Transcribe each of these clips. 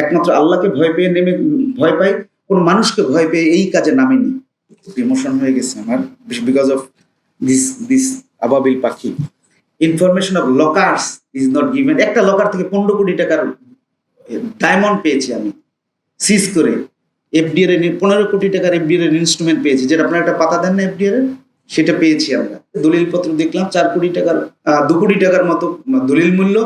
একমাত্র আল্লাহকে ভয় পাই, কোনো মানুষকে ভয় পেয়ে এই কাজে নামেনি। ইমোশন হয়ে গেছে আমার বিকজ অফ দিস আবাবিল পাখি। Information of lockers is not given. একটা লকার থেকে 15 কোটি টাকার ডায়মন্ড পেয়েছি আমি সিজ করে। এফডিআর 15 কোটি টাকার এফডিআর ইনস্ট্রুমেন্ট পেয়েছি, যেটা আপনার একটা পাতা দেন না এফডিআর, সেটা পেয়েছি আমরা। দলিল পত্র দেখলাম 4 কোটি টাকার 2 কোটি টাকার মতো দলিল মূল্য,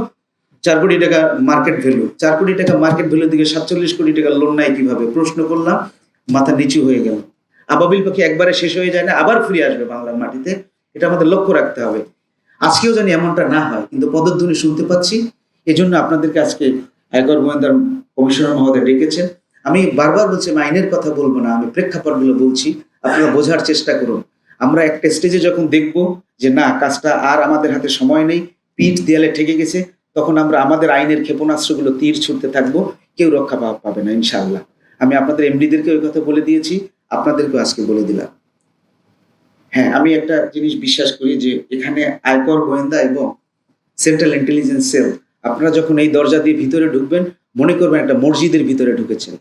4 কোটি টাকা মার্কেট ভ্যালু। 4 কোটি টাকা মার্কেট ভ্যালু দিকে 47 কোটি টাকার লোন নাই কিভাবে? প্রশ্ন করলাম, মাথা নিচু হয়ে গেল। আবাবিল পাখি একবারে শেষ হয়ে যায় না, আবার ফিরে আসবে বাংলার মাটিতে, এটা আমাদের লক্ষ্য রাখতে হবে। আজকেও জানি এমনটা না হয়, কিন্তু পদধ্বনি শুনতে পাচ্ছি। এজন্য আপনাদেরকে আজকে আয়কর গোয়েন্দার কমিশনার মহোদয় ডেকেছেন। আমি বারবার বলছি, আমি আইনের কথা বলবো না, আমি প্রেক্ষাপটগুলো বলছি, আপনারা বোঝার চেষ্টা করুন। আমরা একটা স্টেজে যখন দেখব যে না, কাজটা আর আমাদের হাতে সময় নেই, পিঠ দেয়ালে ঠেকে গেছে, তখন আমরা আমাদের আইনের ক্ষেপণাস্ত্রগুলো তীর ছুটতে থাকবো, কেউ রক্ষা পাবে না ইনশাআল্লাহ। আমি আপনাদের এমডিদেরকে ওই কথা বলে দিয়েছি, আপনাদেরকেও আজকে বলে দিলাম। হ্যাঁ, আমি একটা জিনিস বিশ্বাস করি যে এখানে আয়কর গোয়েন্দা এবং সেন্ট্রাল ইন্টেলিজেন্স সেল, আপনারা যখন এই দরজা দিয়ে ভিতরে ঢুকবেন, মনে করবেন একটা মসজিদের ভিতরে ঢুকেছেন।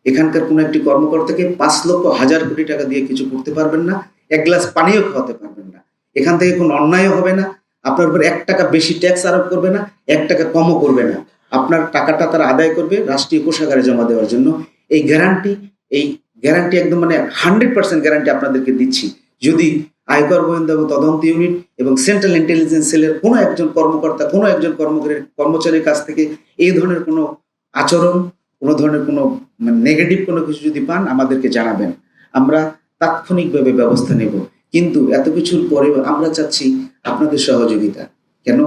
এখানকার কোনো একটি কর্মকর্তাকে 5 লক্ষ হাজার কোটি টাকা দিয়ে কিছু করতে পারবেন না, এক গ্লাস পানিও খাওয়াতে পারবেন না। এখান থেকে কোনো অন্যায় হবে না, আপনার উপর 1 টাকা বেশি ট্যাক্স আরোপ করবে না, 1 টাকা কমও করবে না। আপনার টাকাটা তারা আদায় করবে রাষ্ট্রীয় কোষাগারে জমা দেওয়ার জন্য। এই গ্যারান্টি একদম মানে 100% গ্যারান্টি আপনাদেরকে দিচ্ছি। যদি আয়কর গোয়েন্দা এবং তদন্ত ইউনিট এবং সেন্ট্রাল ইন্টেলিজেন্স সেলের কোনো একজন কর্মকর্তা, কোনো একজন কর্মচারীর কাছ থেকে এই ধরনের কোনো আচরণ, কোনো ধরনের কোনো নেগেটিভ কোনো কিছু যদি পান, আমাদেরকে জানাবেন, আমরা তাৎক্ষণিকভাবে ব্যবস্থা নেব। কিন্তু এত কিছুর পরে আমরা চাচ্ছি আপনাদের সহযোগিতা। কেন?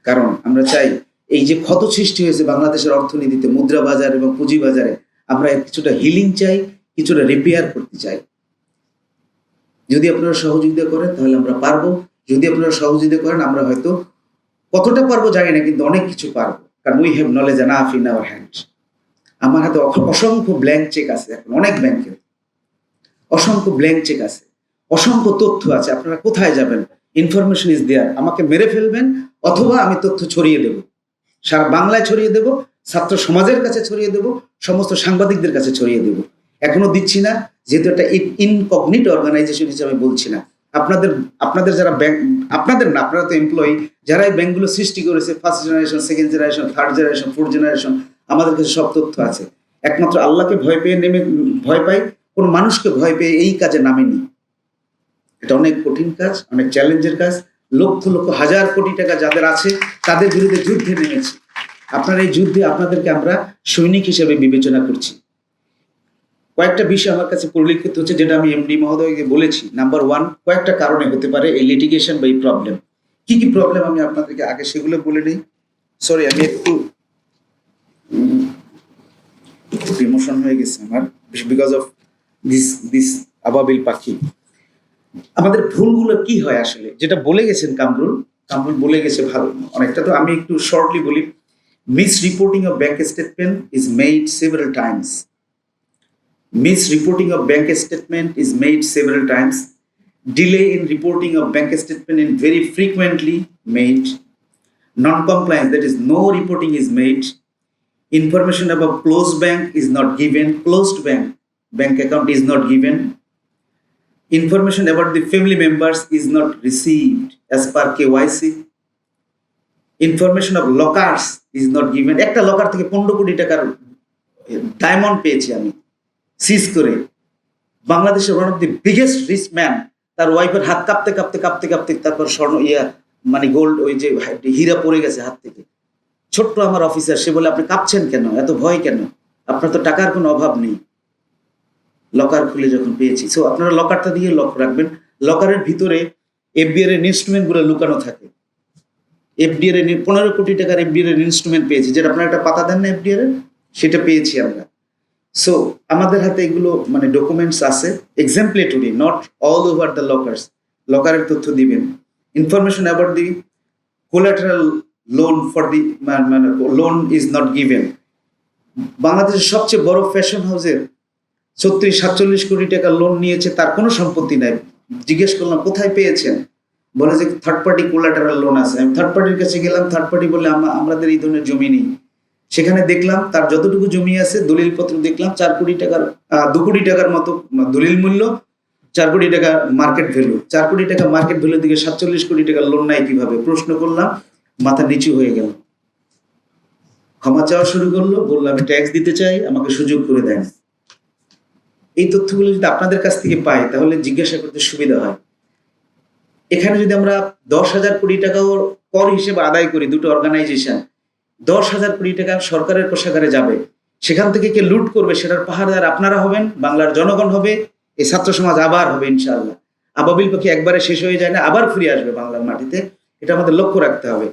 কারণ আমরা চাই এই যে ক্ষত সৃষ্টি হয়েছে বাংলাদেশের অর্থনীতিতে, মুদ্রা বাজার এবং পুঁজি বাজারে, আমরা কিছুটা হিলিং চাই, কিছুটা রিপেয়ার করতে চাই। যদি আপনারা সহযোগিতা করেন তাহলে আমরা পারবো। যদি আপনারা সহযোগিতা করেন, আমরা হয়তো কতটা পারবো জানি না, কিন্তু অনেক কিছু পারবো, কারণ we have knowledge enough in our hands. আমার হাতে অসংখ্য ব্ল্যাঙ্ক চেক আছে, এখন অনেক ব্যাংকের অসংখ্য ব্ল্যাঙ্ক চেক আছে, অসংখ্য তথ্য আছে। আপনারা কোথায় যাবেন? Information is there. আমাকে মেরে ফেলবেন, অথবা আমি তথ্য ছড়িয়ে দেব, সারা বাংলায় ছড়িয়ে দেব, ছাত্র সমাজের কাছে ছড়িয়ে দেব, সমস্ত সাংবাদিকদের কাছে ছড়িয়ে দেব। এখনো দিচ্ছি না, যেহেতু একটা ইনকগনিট অর্গানাইজেশন হিসেবে বলছি না। আপনাদের যারা ব্যাংক, আপনাদের না, আপনারা তো এমপ্লয়ি, যারা এই ব্যাংকগুলো সৃষ্টি করেছে, first generation, second generation, third generation, fourth generation, আমাদের কাছে সব তথ্য আছে। একমাত্র আল্লাহকে ভয় পাই, কোনো মানুষকে ভয় পেয়ে এই কাজে নামেনি। এটা অনেক কঠিন কাজ, অনেক চ্যালেঞ্জের কাজ। লক্ষ লক্ষ হাজার কোটি টাকা যাদের আছে, তাদের বিরুদ্ধে যুদ্ধে নেমেছি। আপনার এই যুদ্ধে আপনাদেরকে আমরা সৈনিক হিসেবে বিবেচনা করছি। কয়েকটা বিষয় আমার কাছে পরিলক্ষিত হচ্ছে, যেটা আমি এমডি মহোদয়কে বলেছি। নাম্বার 1, কয়েকটা কারণে হতে পারে এই লিটিগেশন বা এই প্রবলেম। কি কি প্রবলেম আমি আপনাদেরকে আগে সেগুলো বলে নিই। সরি, আমি একটু ইমোশন হয়ে গেছে আমার বিকজ অফ দিস আবাবিল পাখি। আমাদের ভুলগুলো কি হয় আসলে, যেটা বলে গেছেন কামরুল বলে গেছে ভালো অনেকটা, তো আমি একটু শর্টলি বলি। Misreporting of bank statement is made several times. Misreporting of bank statement is made several times. Delay in reporting of bank statement is very frequently made. Non-compliance, that is, no reporting is made. Information about closed bank is not given. Closed bank account is not given. Information about the family members is not received as per KYC. Information of lockers is not given. একটা locker থেকে 15 কোটি টাকার diamond পেয়েছি আমি seize করে। বাংলাদেশের one of the biggest rich man, তার ওয়াইফের হাত কাঁপতে তারপর স্বর্ণ মানে গোল্ড, ওই যে হীরা পড়ে গেছে হাত থেকে। ছোট্ট আমার অফিসার, সে বলে আপনি কাঁপছেন কেন, এত ভয় কেন, আপনার তো টাকার কোনো অভাব নেই। লকার খুলে যখন পেয়েছি, সো আপনারা লকারটা দিয়ে লক রাখবেন। লকারের ভিতরে এফডিআর এর ইনস্ট্রুমেন্ট গুলো লুকানো থাকে। এফডিআর এর 15 কোটি টাকার এফডিআর এর ইনস্ট্রুমেন্ট পেয়েছি, যেটা আপনার একটা পাতা দেন না এফডিআর এর, সেটা পেয়েছি আমরা। সো আমাদের হাতে এগুলো মানে ডকুমেন্টস আছে, এক্সাম্পলেটরি, not all over the lockers. লকারের তথ্য দিবেন। Information about the collateral loan for the loan is not given. বাংলাদেশের সবচেয়ে বড় ফ্যাশন হাউসের 36-47 কোটি টাকা লোন নিয়েছে, তার কোনো সম্পত্তি নাই। জিজ্ঞেস করলাম কোথায় পেয়েছেন, বলে যে থার্ড পার্টি কোলাটারাল লোন আছে। আমি থার্ড পার্টির কাছে গেলাম, থার্ড পার্টি বলে আমাদের এই ধরনের জমি নেই। সেখানে দেখলাম তার যতটুকু জমি আছে দলিলপত্র দেখলাম 2 কোটি টাকার মতো দলিল মূল্য, 4 কোটি টাকা মার্কেট ভ্যালু, 4 কোটি টাকা মার্কেট ভ্যালু দিকে 47 কোটি টাকা লোন নাই কিভাবে? প্রশ্ন করলাম, মাথা নিচু হয়ে গেল। ক্ষমা চাওয়া শুরু করলো, বললো আমি ট্যাক্স দিতে চাই, আমাকে সুযোগ করে দেন। এই তথ্যগুলো যদি আপনাদের কাছ থেকে পাই তাহলে জিজ্ঞাসা করতে সুবিধা হয়। এখানে যদি আমরা 10,000 কোটি টাকাও কর হিসেবে আদায় করি, দুটো অর্গানাইজেশন 10,000 কোটি টাকা সরকারের কোষাগারে যাবে, সেখান থেকে কে লুট করবে সেটার পাহাড়দার আপনারা হবেন, বাংলার জনগণ হবে, এই ছাত্র সমাজ আবার হবে ইনশাআল্লাহ। আবাবিল পাখি একবারে শেষ হয়ে যায় না, আবার ফিরে আসবে বাংলার মাটিতে, এটা আমাদের লক্ষ্য রাখতে হবে।